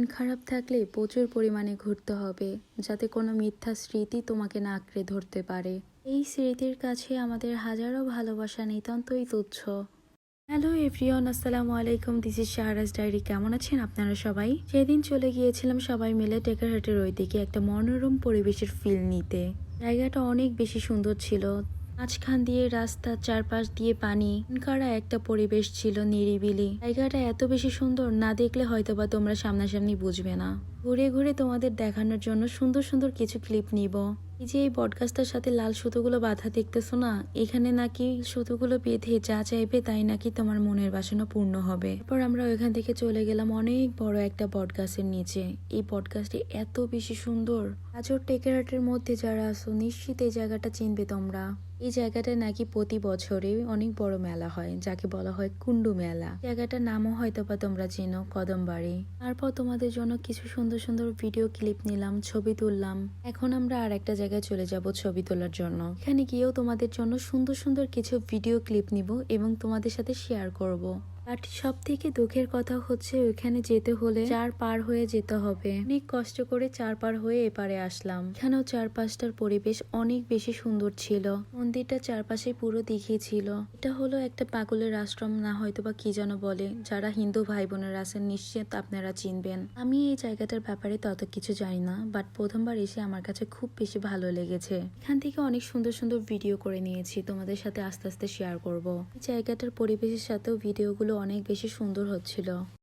মন খারাপ থাকলে প্রচুর পরিমাণে ঘুরতে হবে, যাতে কোনো মিথ্যা স্মৃতি তোমাকে না আঁকড়ে ধরতে পারে। এই স্মৃতির কাছে আমাদের হাজারো ভালোবাসা নিতান্তই তুচ্ছ। হ্যালো এভরিওয়ান, আসসালামু আলাইকুম, দিস ইজ শাহরাজ ডায়েরি। কেমন আছেন আপনারা সবাই? সেদিন চলে গিয়েছিলাম সবাই মিলে টেকারহাটের ওই দিকে একটা মনোরম পরিবেশের ফিল নিতে। জায়গাটা অনেক বেশি সুন্দর ছিল। মাঝখান দিয়ে রাস্তার চারপাশ দিয়ে পানি কারা একটা পরিবেশ ছিল, নিরিবিলি। জায়গাটা এত বেশি সুন্দর, না দেখলে হয়তোবা তোমরা সামনাসামনি বুঝবে না। ঘুরে ঘুরে তোমাদের দেখানোর জন্য সুন্দর সুন্দর কিছু ক্লিপ নিব। এই যে এই পডকাস্টের সাথে লাল সুতোগুলো বাঁধা দেখতেছো না, এখানে নাকি সুতোগুলো বেঁধে যা চাইবে তাই নাকি তোমার মনের বাসনা পূর্ণ হবে। তারপর আমরা ওইখান থেকে চলে গেলাম অনেক বড় একটা বটগাছের নিচে। এই বটগাছটি এত বেশি সুন্দর। আজর টেকারহাটের মধ্যে যারা আছো নিশ্চিত এই জায়গাটা চিনবে তোমরা। এই জায়গাটায় নাকি প্রতি বছরে অনেক বড় মেলা হয়, যাকে বলা হয় কুন্ডু মেলা। জায়গাটার নামও হয়তো বা তোমরা চেনো, কদমবাড়ি। তারপর তোমাদের জন্য কিছু সুন্দর সুন্দর ভিডিও ক্লিপ নিলাম, ছবি তুললাম। এখন আমরা আর একটা জায়গায় চলে যাব ছবি তোলার জন্য। এখানে গিয়েও তোমাদের জন্য সুন্দর সুন্দর কিছু ভিডিও ক্লিপ নিব এবং তোমাদের সাথে শেয়ার করব। বাট সব থেকে দুঃখের কথা হচ্ছে ওইখানে যেতে হলে চার পার হয়ে যেতে হবে। অনেক কষ্ট করে চার পার হয়ে এপারে আসলাম। এখানেও চারপাশটার পরিবেশ অনেক বেশি সুন্দর ছিল। মন্দিরটা চারপাশে পুরো দিঘি ছিল। এটা হলো একটা পাগলের আশ্রম, না হয়তো বা কি যেন বলে। যারা হিন্দু ভাই বোনেরা আছেন নিশ্চিত আপনারা চিনবেন। আমি এই জায়গাটার ব্যাপারে তত কিছু জানি না, বাট প্রথমবার এসে আমার কাছে খুব বেশি ভালো লেগেছে। এখান থেকে অনেক সুন্দর সুন্দর ভিডিও করে নিয়েছি, তোমাদের সাথে আস্তে আস্তে শেয়ার করব। এই জায়গাটার পরিবেশের সাথেও ভিডিওগুলো অনেক বেশি সুন্দর হচ্ছিল।